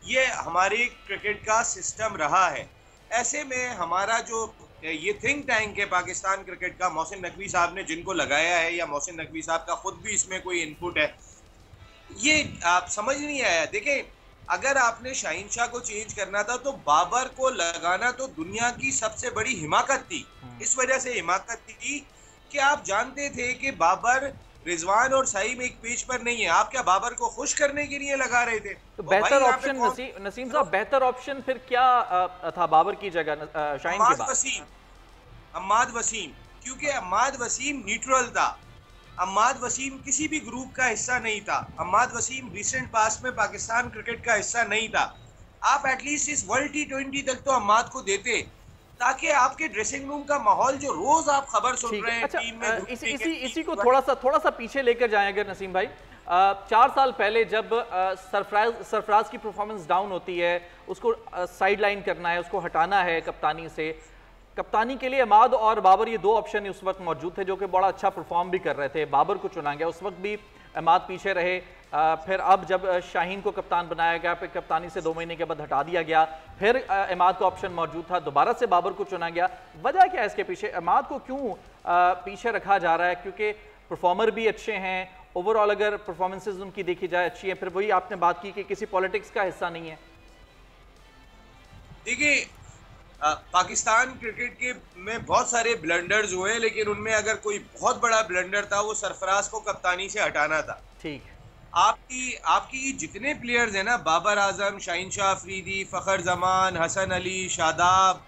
ये हमारी क्रिकेट का सिस्टम रहा है। ऐसे में हमारा जो ये थिंक टैंक है पाकिस्तान क्रिकेट का, मोहसिन नकवी साहब ने जिनको लगाया है, या मोहसिन नकवी साहब का खुद भी इसमें कोई इनपुट है, ये आप समझ नहीं आया। देखें, अगर आपने शाहीन शाह को चेंज करना था तो बाबर को लगाना तो दुनिया की सबसे बड़ी हिमाकत थी। इस वजह से हिमाकत थी कि आप जानते थे कि बाबर रिजवान और सईम एक पेज पर नहीं है। आप क्या बाबर को खुश करने के लिए लगा रहे थे? तो बेहतर ऑप्शन नसीम साहब, बेहतर ऑप्शन फिर क्या था बाबर की जगह शाहीन के बाद? अम्माद वसीम, क्योंकि अम्माद वसीम न्यूट्रल था। अम्माद वसीम किसी भी ग्रुप का हिस्सा नहीं था। अम्माद वसीम रिसेंट पास में पाकिस्तान क्रिकेट का हिस्सा नहीं था। आप एटलीस्ट इस वर्ल्ड T20 तक तो अम्माद को देते, ताकि आपके ड्रेसिंग रूम का माहौल जो रोज आप खबर सुन रहे हैं टीम में, इसी को थोड़ा सा पीछे लेकर जाएंगे नसीम भाई। 4 साल पहले जब सरफराज की परफॉर्मेंस डाउन होती है, उसको साइड लाइन करना है, उसको हटाना है कप्तानी से। कप्तानी के लिए अमाद और बाबर ये 2 ऑप्शन उस वक्त मौजूद थे, जो कि बड़ा अच्छा परफॉर्म भी कर रहे थे। बाबर को चुना गया, उस वक्त भी अमाद पीछे रहे। फिर अब जब शाहीन को कप्तान बनाया गया, फिर कप्तानी से 2 महीने के बाद हटा दिया गया, फिर अमाद का ऑप्शन मौजूद था, दोबारा से बाबर को चुना गया। वजह क्या है इसके पीछे? अमाद को क्यों पीछे रखा जा रहा है? क्योंकि परफॉर्मर भी अच्छे हैं, ओवरऑल अगर परफॉर्मेंसेज उनकी देखी जाए अच्छी है। फिर वही आपने बात की कि किसी पॉलिटिक्स का हिस्सा नहीं है। देखिए, पाकिस्तान क्रिकेट के में बहुत सारे ब्लंडर्स हुए, लेकिन उनमें अगर कोई बहुत बड़ा ब्लंडर था वो सरफराज को कप्तानी से हटाना था। ठीक, आपकी जितने प्लेयर्स हैं ना, बाबर आजम, शाहीन शाह अफरीदी, फखर जमान, हसन अली, शादाब,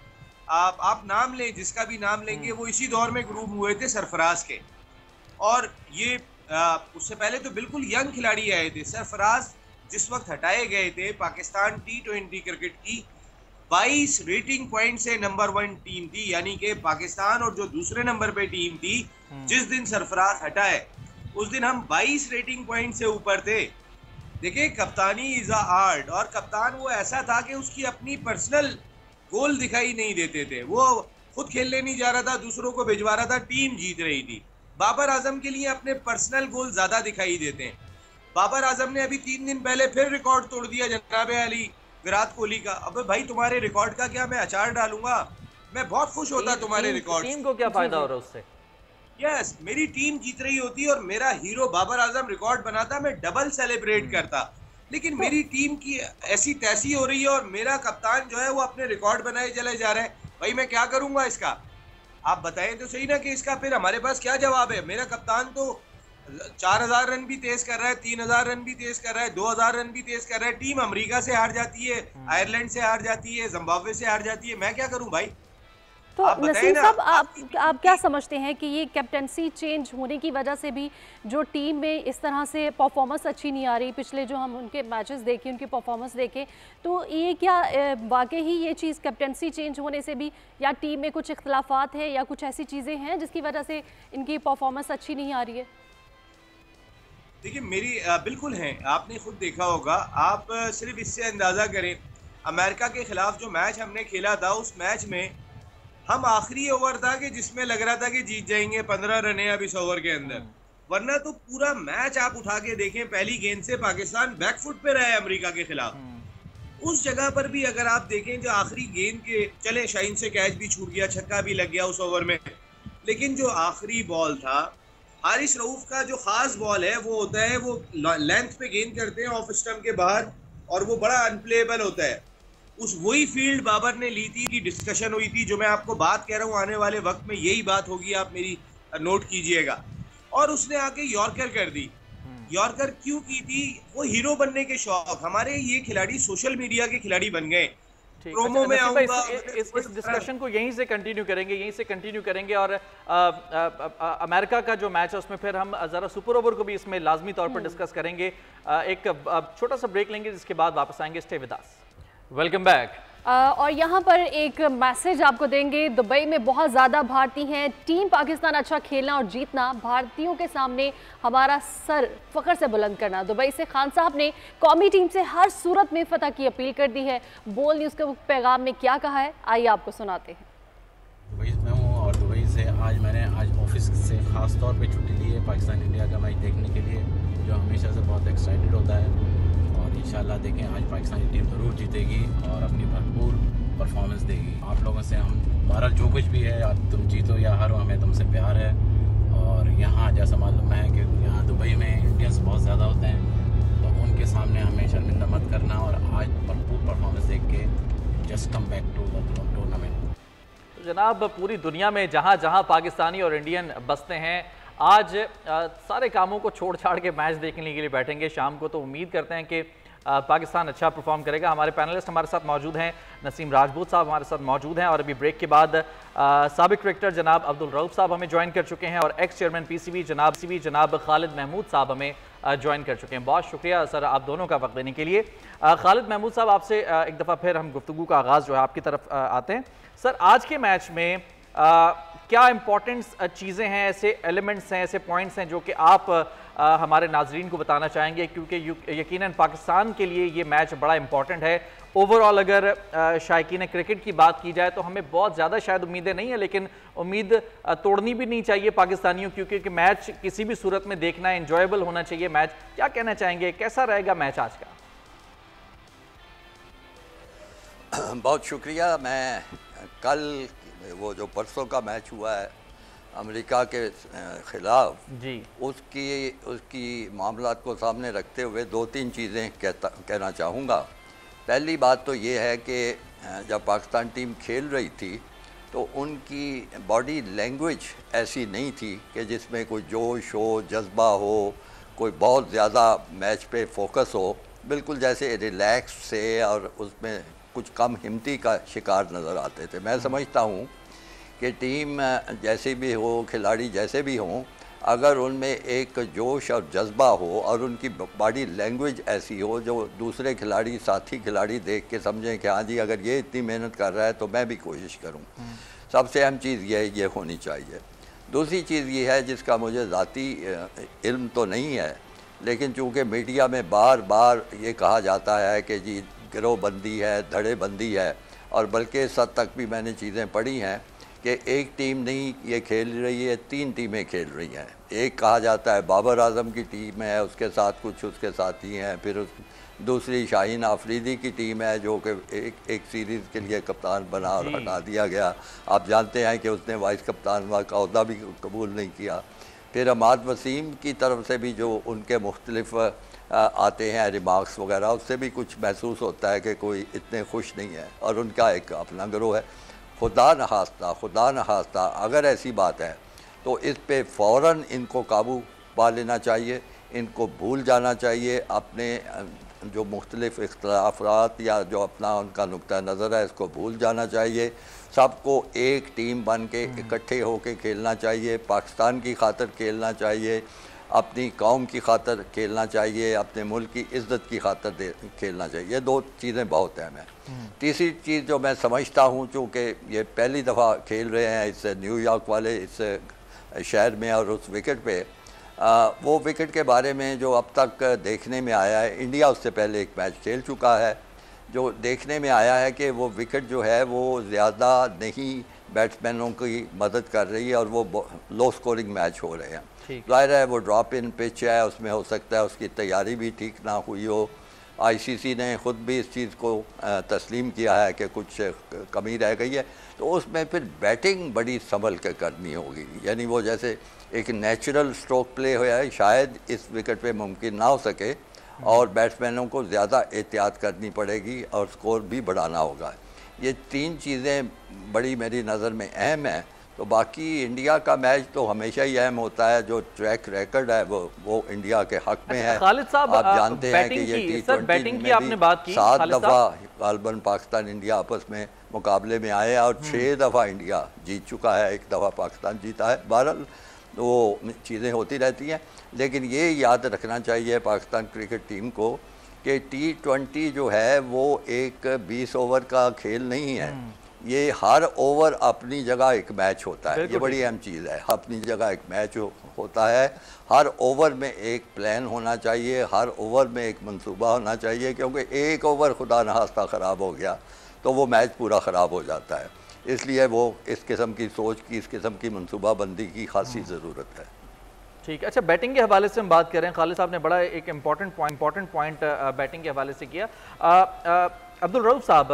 आप नाम लें, जिसका भी नाम लेंगे, वो इसी दौर में ग्रुप हुए थे सरफराज के। और ये उससे पहले तो बिल्कुल यंग खिलाड़ी आए थे। सरफराज जिस वक्त हटाए गए थे, पाकिस्तान T20 क्रिकेट की 22 रेटिंग पॉइंट से नंबर 1 टीम थी, यानी कि पाकिस्तान और जो दूसरे नंबर पे टीम थी, जिस दिन सरफराज हटाए उस दिन हम 22 रेटिंग पॉइंट से ऊपर थे। देखिए, कप्तानी इज अ आर्ट, और कप्तान वो ऐसा था कि उसकी अपनी पर्सनल गोल दिखाई नहीं देते थे। वो खुद खेलने नहीं जा रहा था, दूसरों को भिजवा रहा था, टीम जीत रही थी। बाबर आजम के लिए अपने पर्सनल गोल ज्यादा दिखाई देते हैं। बाबर आजम ने अभी 3 दिन पहले फिर रिकॉर्ड तोड़ दिया जनाबे अली विराट कोहली का। अबे भाई, तुम्हारे रिकॉर्ड का क्या मैं अचार डालूंगा? मैं बहुत खुश होता तुम्हारे रिकॉर्ड। टीम को क्या फायदा हो रहा है उससे? यस, मेरी टीम जीत रही होती और मेरा हीरो बाबर आजम रिकॉर्ड बनाता, मैं डबल सेलिब्रेट करता। लेकिन मेरी टीम की ऐसी तैसी हो रही है और मेरा कप्तान जो है वो अपने रिकॉर्ड बनाए चले जा रहे हैं। भाई, मैं क्या करूंगा इसका? आप बताएं तो सही ना कि इसका फिर हमारे पास क्या जवाब है? मेरा कप्तान तो 4000 रन भी तेज कर रहा है, 3000 रन भी तेज कर रहा है, 2000 रन भी तेज कर रहा है। टीम अमेरिका से हार जाती है, आयरलैंड से हार जाती है, जिम्बाब्वे से हार जाती है। मैं क्या करूं भाई? तो नसीम साहब, आप क्या समझते हैं कि ये कैप्टनसी चेंज होने की वजह से भी जो टीम में इस तरह से परफॉर्मेंस अच्छी नहीं आ रही, पिछले जो हम उनके मैचेस देखे, उनकी परफॉर्मेंस देखे, तो ये क्या वाकई ही ये चीज़ कैप्टनसी चेंज होने से भी, या टीम में कुछ इख्तलाफात हैं या कुछ ऐसी चीज़ें हैं जिसकी वजह से इनकी परफॉर्मेंस अच्छी नहीं आ रही है? देखिए, मेरी बिल्कुल है, आपने खुद देखा होगा। आप सिर्फ इससे अंदाज़ा करें, अमेरिका के खिलाफ जो मैच हमने खेला था, उस मैच में हम आखिरी ओवर था कि जिसमें लग रहा था कि जीत जाएंगे, 15 रन है अब इस ओवर के अंदर। वरना तो पूरा मैच आप उठा के देखें, पहली गेंद से पाकिस्तान बैकफुट पे रहा है अमेरिका के खिलाफ। उस जगह पर भी अगर आप देखें, जो आखिरी गेंद के, चले शाहीन से कैच भी छूट गया, छक्का भी लग गया उस ओवर में, लेकिन जो आखिरी बॉल था हारिस रऊफ का, जो खास बॉल है वो होता है, वो लेंथ पे गेंद करते हैं ऑफ स्टंप के बाहर, और वो बड़ा अनप्लेएबल होता है। उस वही फील्ड बाबर ने ली थी, की डिस्कशन हुई थी, जो मैं आपको बात कह रहा हूँ, आने वाले वक्त में यही बात होगी, आप मेरी नोट कीजिएगा। और उसने आके यॉर्कर कर दी। यॉर्कर क्यों की थी? वो हीरो बनने के शौक। हमारे ये खिलाड़ी सोशल मीडिया के खिलाड़ी बन गए। प्रोमो में आऊंगा, इस डिस्कशन को यहीं से कंटिन्यू करेंगे और अमेरिका का जो मैच है उसमें फिर हम जरा सुपर ओवर को भी इसमें लाजमी तौर पर डिस्कस करेंगे। एक छोटा सा ब्रेक लेंगे, जिसके बाद वापस आएंगे। Stay with us. Welcome back. और यहाँ पर एक मैसेज आपको देंगे। दुबई में बहुत ज़्यादा भारतीय हैं। टीम पाकिस्तान अच्छा खेलना और जीतना, भारतीयों के सामने हमारा सर फ़ख्र से बुलंद करना। दुबई से खान साहब ने कौमी टीम से हर सूरत में फतह की अपील कर दी है। बोल न्यूज़ के पैगाम में क्या कहा है, आइए आपको सुनाते हैं। दुबई में हूँ और दुबई से मैंने आज ऑफिस से ख़ास तौर पर छुट्टी ली है पाकिस्तान इंडिया का मैच देखने के लिए, जो हमेशा से बहुत एक्साइटेड होता है। इंशाल्लाह देखें, आज पाकिस्तानी टीम ज़रूर जीतेगी और अपनी भरपूर परफॉर्मेंस देगी। आप लोगों से हम बहरहाल जो कुछ भी है, आप तुम जीतो या हारो, हमें तुमसे प्यार है। और यहाँ जैसा मालूम है कि यहाँ दुबई में इंडियंस बहुत ज़्यादा होते हैं, तो उनके सामने हमें शर्मिंदा मत करना और आज भरपूर परफॉर्मेंस देख के just come back to the tournament. जनाब, पूरी दुनिया में जहाँ जहाँ पाकिस्तानी और इंडियन बसते हैं, आज सारे कामों को छोड़ छाड़ के मैच देखने के लिए बैठेंगे शाम को, तो उम्मीद करते हैं कि पाकिस्तान अच्छा परफॉर्म करेगा। हमारे पैनलिस्ट हमारे साथ मौजूद हैं, नसीम राजपूत साहब हमारे साथ मौजूद हैं, और अभी ब्रेक के बाद साबिक क्रिकेटर जनाब अब्दुल रऊफ साहब हमें ज्वाइन कर चुके हैं, और एक्स चेयरमैन पीसीबी जनाब खालिद महमूद साहब हमें ज्वाइन कर चुके हैं। बहुत शुक्रिया सर आप दोनों का वक्त देने के लिए। खालिद महमूद साहब, आपसे एक दफ़ा फिर हम गुफ्तगू का आगाज़ जो है आपकी तरफ आते हैं। सर, आज के मैच में क्या इंपॉर्टेंट चीज़ें हैं, ऐसे एलिमेंट्स हैं, ऐसे पॉइंट्स हैं जो कि आप हमारे नाजरीन को बताना चाहेंगे, क्योंकि यकीनन पाकिस्तान के लिए ये मैच बड़ा इंपॉर्टेंट है। ओवरऑल अगर शायकीन क्रिकेट की बात की जाए तो हमें बहुत ज़्यादा शायद उम्मीदें नहीं है, लेकिन उम्मीद तोड़नी भी नहीं चाहिए पाकिस्तानियों, क्योंकि मैच किसी भी सूरत में देखना एंजॉयबल होना चाहिए मैच। क्या कहना चाहेंगे, कैसा रहेगा मैच आज का? बहुत शुक्रिया। मैं कल वो जो परसों का मैच हुआ है अमेरिका के ख़िलाफ़ जी, उसकी मामलात को सामने रखते हुए 2-3 चीज़ें कहना चाहूँगा। पहली बात तो ये है कि जब पाकिस्तान टीम खेल रही थी तो उनकी बॉडी लैंग्वेज ऐसी नहीं थी कि जिसमें कोई जोश हो, जज्बा हो, कोई बहुत ज़्यादा मैच पे फोकस हो। बिल्कुल जैसे रिलैक्स से और उसमें कुछ कम हिम्मती का शिकार नज़र आते थे। मैं समझता हूँ कि टीम जैसे भी हो, खिलाड़ी जैसे भी हों, अगर उनमें एक जोश और जज्बा हो और उनकी बॉडी लैंग्वेज ऐसी हो जो दूसरे खिलाड़ी, साथी खिलाड़ी देख के समझें कि हाँ जी अगर ये इतनी मेहनत कर रहा है तो मैं भी कोशिश करूँ। सबसे अहम चीज़ ये होनी चाहिए। दूसरी चीज़ ये है जिसका मुझे ज़ाती इल्म तो नहीं है, लेकिन चूँकि मीडिया में बार बार ये कहा जाता है कि जी गिरोहबंदी है, धड़ेबंदी है, और बल्कि इस हद तक भी मैंने चीज़ें पढ़ी हैं कि एक टीम नहीं ये खेल रही है, 3 टीमें खेल रही हैं। एक कहा जाता है बाबर आजम की टीम है, उसके साथ कुछ उसके साथी हैं, फिर दूसरी शाहीन आफरीदी की टीम है जो कि एक सीरीज़ के लिए कप्तान बना और हटा दिया गया। आप जानते हैं कि उसने वाइस कप्तान का ओहदा भी कबूल नहीं किया। फिर अमाद वसीम की तरफ से भी जो उनके मुख्तलिफ आते हैं रिमार्क्स वगैरह, उससे भी कुछ महसूस होता है कि कोई इतने खुश नहीं है, और उनका एक अपना गिरोह है। खुदा न खास्ता अगर ऐसी बात है तो इस पे फ़ौरन इनको काबू पा लेना चाहिए, इनको भूल जाना चाहिए। अपने जो मुख्तलिफ इख्तिलाफ़ात या जो अपना उनका नुक्ता नज़र है इसको भूल जाना चाहिए। सबको एक टीम बन के इकट्ठे होकर खेलना चाहिए, पाकिस्तान की खातिर खेलना चाहिए, अपनी कौम की खातिर खेलना चाहिए, अपने मुल्क की इज़्ज़त की खातिर खेलना चाहिए। ये 2 चीज़ें बहुत अहम हैं। तीसरी चीज़ जो मैं समझता हूँ, चूँकि ये पहली दफ़ा खेल रहे हैं इस न्यूयॉर्क वाले इस शहर में और उस विकेट पे, वो विकेट के बारे में जो अब तक देखने में आया है, इंडिया उससे पहले एक मैच खेल चुका है, जो देखने में आया है कि वो विकेट जो है वो ज़्यादा नहीं बैट्समैनों की मदद कर रही है और वो लो स्कोरिंग मैच हो रहे हैं। ज़ाहिर है वो ड्रॉप इन पिच है, उसमें हो सकता है उसकी तैयारी भी ठीक ना हुई हो। आईसीसी ने ख़ुद भी इस चीज़ को तस्लीम किया है कि कुछ कमी रह गई है, तो उसमें फिर बैटिंग बड़ी संभल के करनी होगी। यानी वो जैसे एक नेचुरल स्ट्रोक प्ले हो है, शायद इस विकेट पे मुमकिन ना हो सके, और बैट्समैनों को ज़्यादा एहतियात करनी पड़ेगी और स्कोर भी बढ़ाना होगा। ये 3 चीज़ें बड़ी मेरी नज़र में अहम हैं। तो बाकी इंडिया का मैच तो हमेशा ही अहम होता है, जो ट्रैक रिकॉर्ड है वो इंडिया के हक में है। खालिद साहब, आप जानते हैं कि ये T20 में आपने बात की 7 दफ़ा गालबन पाकिस्तान इंडिया आपस में मुकाबले में आए और 6 दफ़ा इंडिया जीत चुका है, 1 दफ़ा पाकिस्तान जीता है। बहरहाल वो चीज़ें होती रहती हैं, लेकिन ये याद रखना चाहिए पाकिस्तान क्रिकेट टीम को कि T20 जो है वो एक 20 ओवर का खेल नहीं है। ये हर ओवर अपनी जगह एक मैच होता है। ये बड़ी अहम चीज़ है, अपनी जगह एक मैच होता है। हर ओवर में एक प्लान होना चाहिए, हर ओवर में एक मंसूबा होना चाहिए, क्योंकि एक ओवर खुदा न खास्ता ख़राब हो गया तो वो मैच पूरा ख़राब हो जाता है। इसलिए वो इस किस्म की सोच की, इस किस्म की मंसूबाबंदी की खासी ज़रूरत है। ठीक है। अच्छा, बैटिंग के हवाले से हम बात कर रहे हैं, खालिद साहब ने बड़ा एक इम्पॉर्टेंट पॉइंट बैटिंग के हवाले से किया। अब्दुल रऊफ साहब,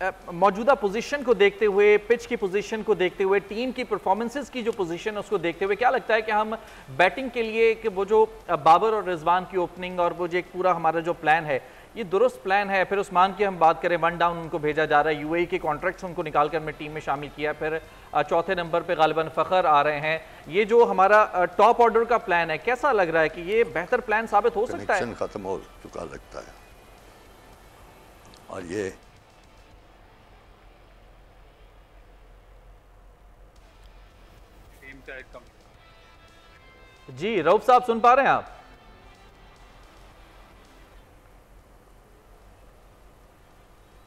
मौजूदा पोजीशन को देखते हुए, पिच की पोजीशन को देखते हुए, टीम की परफॉर्मेंसेस की जो पोजीशन है उसको देखते हुए क्या लगता है कि हम बैटिंग के लिए कि वो जो बाबर और रिजवान की ओपनिंग और वो जो एक पूरा हमारा जो प्लान है ये दुरुस्त प्लान है? फिर उस्मान की हम बात करें, 1 डाउन उनको भेजा जा रहा है, यूएई के कॉन्ट्रैक्ट्स उनको निकाल कर टीम में शामिल किया, फिर चौथे नंबर पे गालिबन फ़खर आ रहे हैं। ये जो हमारा टॉप ऑर्डर का प्लान है, कैसा लग रहा है कि ये बेहतर प्लान साबित हो सकता है? खत्म हो चुका लगता है और ये टीम का एक जी रऊफ साहब सुन पा रहे हैं आप?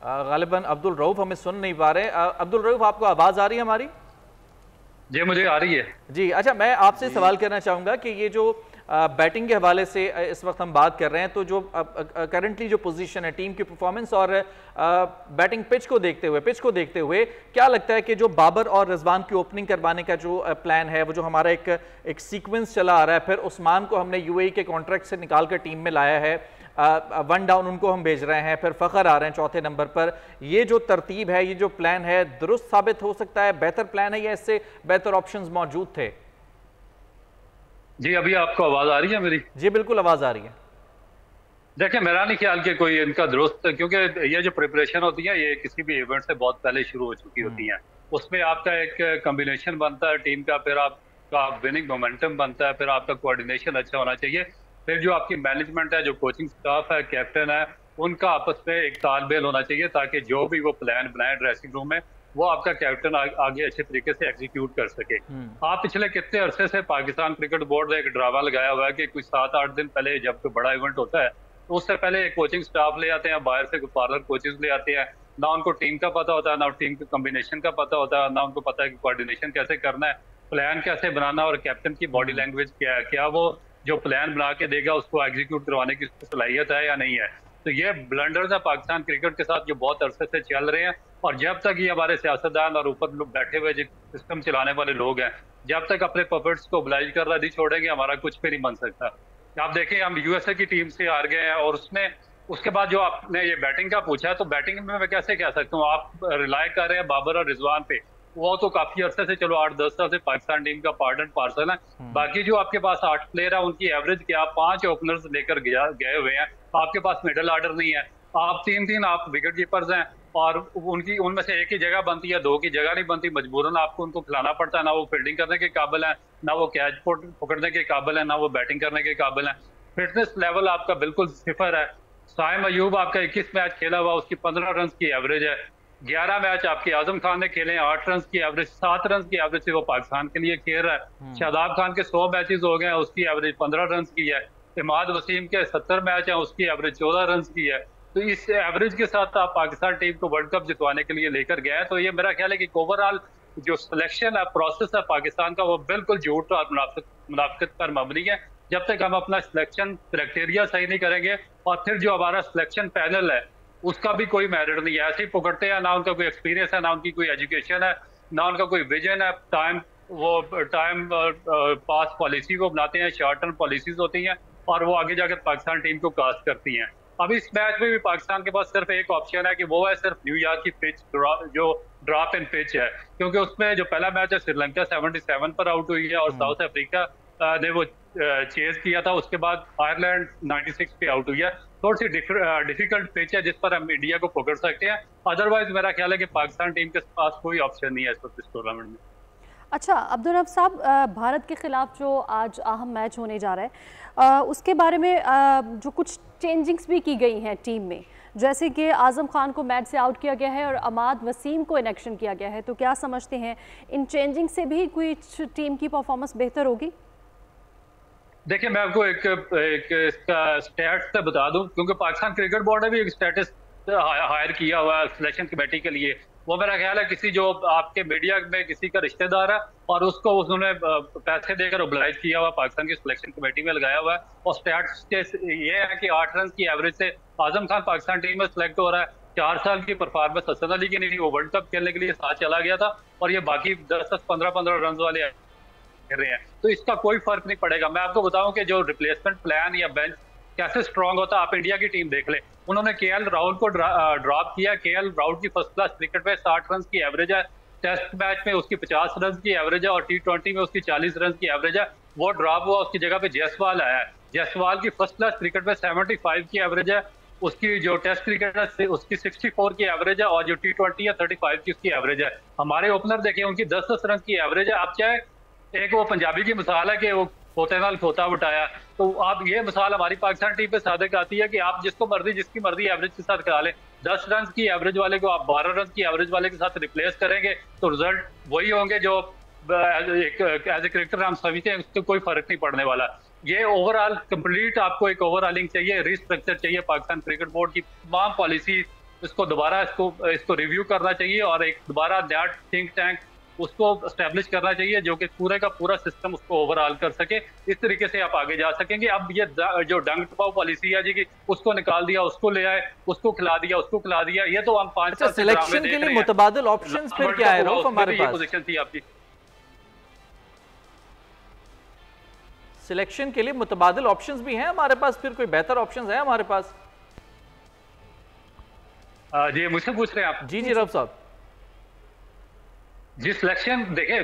गालिबन अब्दुल रऊफ हमें सुन नहीं पा रहे। अब्दुल रऊफ, आपको आवाज आ रही है हमारी? जी मुझे आ रही है जी। अच्छा, मैं आपसे सवाल करना चाहूंगा कि ये जो बैटिंग के हवाले से इस वक्त हम बात कर रहे हैं, तो जो करंटली जो पोजीशन है टीम की परफॉर्मेंस और बैटिंग पिच को देखते हुए क्या लगता है कि जो बाबर और रिजवान की ओपनिंग करवाने का जो प्लान है, वो जो हमारा एक सीक्वेंस चला आ रहा है, फिर उस्मान को हमने यूएई के कॉन्ट्रैक्ट से निकाल कर टीम में लाया है, 1 डाउन उनको हम भेज रहे हैं, फिर फ़खर आ रहे हैं चौथे नंबर पर, ये जो तरतीब है, ये जो प्लान है, दुरुस्त साबित हो सकता है, बेहतर प्लान है या इससे बेहतर ऑप्शंस मौजूद थे? जी अभी आपको आवाज आ रही है मेरी? जी बिल्कुल आवाज आ रही है। देखिए मेरा नहीं ख्याल कि कोई इनका दुरुस्त, क्योंकि ये जो प्रिपरेशन होती है ये किसी भी इवेंट से बहुत पहले शुरू हो चुकी होती है। उसमें आपका एक कॉम्बिनेशन बनता है टीम का, फिर आपका विनिंग मोमेंटम बनता है, फिर आपका कोऑर्डिनेशन अच्छा होना चाहिए, फिर जो आपकी मैनेजमेंट है, जो कोचिंग स्टाफ है, कैप्टन है, उनका आपस में एक तालमेल होना चाहिए ताकि जो भी वो प्लान बनाए ड्रेसिंग रूम में वो आपका कैप्टन आगे अच्छे तरीके से एग्जीक्यूट कर सके। आप पिछले कितने अरसे से पाकिस्तान क्रिकेट बोर्ड ने एक ड्रामा लगाया हुआ है कि कुछ 7-8 दिन पहले जब कोई बड़ा इवेंट होता है तो उससे पहले एक कोचिंग स्टाफ ले आते हैं, बाहर से पार्लर कोचेस ले आते हैं, ना उनको टीम का पता होता है, ना टीम के कॉम्बिनेशन का पता होता है, ना उनको पता है कि कोऑर्डिनेशन कैसे करना है, प्लान कैसे बनाना और कैप्टन की बॉडी लैंग्वेज क्या है, क्या वो जो प्लान बना के देगा उसको एग्जीक्यूट करवाने की सलाहियत है या नहीं है। तो ये ब्लंडर्स है पाकिस्तान क्रिकेट के साथ जो बहुत अरसे से चल रहे हैं, और जब तक ये हमारे सियासतदान और ऊपर लोग बैठे हुए जो सिस्टम चलाने वाले लोग हैं, जब तक अपने पपेट्स को ओब्लाइज कर रहा नहीं छोड़ेंगे, हमारा कुछ भी नहीं बन सकता। आप देखें हम यूएसए की टीम से हार गए हैं, और उसके बाद जो आपने ये बैटिंग का पूछा है, तो बैटिंग में मैं कैसे कह सकता हूँ, आप रिलाय कर रहे हैं बाबर और रिजवान पे, वो तो काफी अरसे से, चलो 8-10 साल से पाकिस्तान टीम का पार्ट एंड पार्सल है। बाकी जो आपके पास 8 प्लेयर है उनकी एवरेज क्या, 5 ओपनर्स लेकर गए हुए हैं, आपके पास मिडल ऑर्डर नहीं है, आप 3-3 आप विकेट कीपर्स हैं, और उनमें से एक ही जगह बनती है, 2 की जगह नहीं बनती, मजबूरन आपको उनको खिलाना पड़ता है, ना वो फील्डिंग करने के काबिल है, ना वो कैच पकड़ने के काबिल है, ना वो बैटिंग करने के काबिल है, फिटनेस लेवल आपका बिल्कुल सिफर है। साइम अयूब आपका 21 मैच खेला हुआ, उसकी 15 रन की एवरेज है, 11 मैच आपके आजम खान ने खेले, 8 रन की एवरेज, 7 रन की एवरेज से वो पाकिस्तान के लिए खेल रहा है। शादाब खान के 100 मैचेस हो गए हैं, उसकी एवरेज 15 रन की है। इमाद वसीम के 70 मैच हैं, उसकी एवरेज 14 रन की है। तो इस एवरेज के साथ आप पाकिस्तान टीम को वर्ल्ड कप जितवाने के लिए लेकर गए हैं। तो ये मेरा ख्याल है कि ओवरऑल जो सिलेक्शन है, प्रोसेस है पाकिस्तान का, वो बिल्कुल झूठ और मुनाफिकत पर मबनी है। जब तक हम अपना सिलेक्शन क्राइटेरिया सही नहीं करेंगे, और फिर जो हमारा सिलेक्शन पैनल है उसका भी कोई मेरिट नहीं है, ऐसे ही पकड़ते हैं, ना उनका कोई एक्सपीरियंस है, ना उनकी कोई एजुकेशन है, ना उनका कोई विजन है। टाइम पास पॉलिसी को बनाते हैं, शॉर्ट टर्म पॉलिसीज होती हैं, और वो आगे जाकर पाकिस्तान टीम को कास्ट करती हैं। अब इस मैच में भी पाकिस्तान के पास सिर्फ एक ऑप्शन है कि वो है सिर्फ न्यूयॉर्क की पिच, जो ड्रॉप इन पिच है, क्योंकि उसमें जो पहला मैच है श्रीलंका 77 पर आउट हुई है, और साउथ अफ्रीका ने वो चेज किया था, उसके बाद आयरलैंड 96 पे आउट हुई है। थोड़ी सी डिफिकल्ट पिच है जिस पर हम इंडिया को पकड़ सकते हैं, अदरवाइज मेरा ख्याल है कि पाकिस्तान टीम के पास कोई ऑप्शन नहीं है इस वक्त इस टूर्नामेंट में। अच्छा अब्दुल रऊफ साहब, भारत के खिलाफ जो आज अहम मैच होने जा रहा है, उसके बारे में जो कुछ चेंजिंग्स भी की गई हैं टीम में, जैसे कि आजम खान को मैच से आउट किया गया है और अमाद वसीम को इनेक्शन किया गया है, तो क्या समझते हैं इन चेंजिंग से भी कोई टीम की परफॉर्मेंस बेहतर होगी? देखिए मैं आपको एक इसका स्टैट्स से बता दूं, क्योंकि पाकिस्तान क्रिकेट बोर्ड ने भी एक स्टेटस हायर किया हुआ है सिलेक्शन कमेटी के लिए। वो मेरा ख्याल है किसी जो आपके मीडिया में किसी का रिश्तेदार है, और उसको उन्होंने पैसे देकर ओब्लाइज किया हुआ, पाकिस्तान की सिलेक्शन कमेटी में लगाया हुआ है। और स्टैट्स ये है कि 8 रन की एवरेज से आजम खान पाकिस्तान टीम में सिलेक्ट हो रहा है। 4 साल की परफॉर्मेंस हसन अली की नहीं, वो वर्ल्ड कप खेलने के लिए साथ चला गया था, और ये बाकी 10-10, 15-15 रन वाले कर रहे हैं, तो इसका कोई फर्क नहीं पड़ेगा। मैं आपको बताऊं कि जो रिप्लेसमेंट प्लान या बेंच कैसे स्ट्रांग होता है, आप इंडिया की टीम देख ले। उन्होंने केएल राहुल को ड्रॉप किया। केएल राहुल की फर्स्ट क्लास क्रिकेट में 60 रन की एवरेज है, टेस्ट मैच में उसकी 50 रन की एवरेज है और T20 में उसकी 40 रन की एवरेज है। वो ड्रॉप हुआ, उसकी जगह पे जायसवाल आया है। जायसवाल की फर्स्ट क्लास क्रिकेट में 75 की एवरेज है, उसकी जो टेस्ट क्रिकेट है उसकी 64 की एवरेज है और जो T20 है 35 की उसकी एवरेज है। हमारे ओपनर देखिए, उनकी 10-10 रन की एवरेज है। आप चाहे एक वो पंजाबी की मिसाल है कि वो खोते नाल खोता उठाया, तो आप ये मिसाल हमारी पाकिस्तान टीम पे सादिक आती है कि आप जिसको मर्जी जिसकी मर्जी एवरेज के साथ करा लें। 10 रन की एवरेज वाले को आप 12 रन की एवरेज वाले के साथ रिप्लेस करेंगे तो रिजल्ट वही होंगे जो एज ए क्रिकेटर हम समझते हैं, उससे कोई फर्क नहीं पड़ने वाला। ये ओवरऑल कंप्लीट आपको एक ओवरऑलिंग चाहिए, रिस्ट्रक्चर चाहिए। पाकिस्तान क्रिकेट बोर्ड की तमाम पॉलिसी इसको दोबारा इसको रिव्यू करना चाहिए और एक दोबारा नया थिंक टैंक उसको एस्टेब्लिश करना चाहिए जो कि पूरे का पूरा सिस्टम उसको ओवरऑल कर सके। इस तरीके से आप आगे जा सकेंगे। अब ये जो डंग टपाओ पॉलिसी है जी कि उसको निकाल दिया, उसको ले आए, उसको खिला दिया, उसको खिला दिया, ये तो हम 5 साल सिलेक्शन के लिए मुतबादिल ऑप्शंस फिर क्या है रऊफ? हमारे पास पोजीशन थी आपकी सिलेक्शन के लिए मुतबादिल ऑप्शंस भी हैं हमारे पास, फिर कोई बेहतर ऑप्शंस है हमारे पास? जी मुझसे पूछ रहे हैं आप? जी रऊफ साहब जी, सिलेक्शन देखें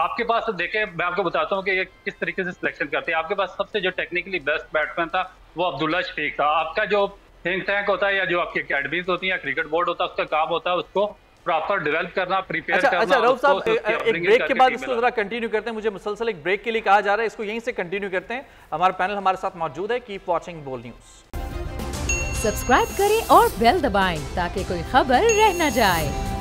आपके पास, देखें मैं आपको बताता हूँ कि ये किस तरीके से सिलेक्शन करते हैं। आपके पास सबसे जो टेक्निकली बेस्ट बैट्समैन था वो अब्दुल्ला शफीक था। आपका जो थिंक टैंक होता है या जो आपकी अकेडमीज होती है, क्रिकेट बोर्ड होता है, उसका काम होता है उसको प्रॉपर डेवलप करना, प्रिपेयर करना। अच्छा रऊफ साहब, एक ब्रेक के बाद इसको जरा कंटिन्यू करते हैं। मुझे मुसलसल एक ब्रेक के लिए कहा जा रहा है, इसको यहीं से कंटिन्यू करते हैं। हमारा पैनल हमारे साथ मौजूद है। कीप वॉचिंग बोल न्यूज। सब्सक्राइब करें और बेल दबाएं ताकि कोई खबर रह न जाए।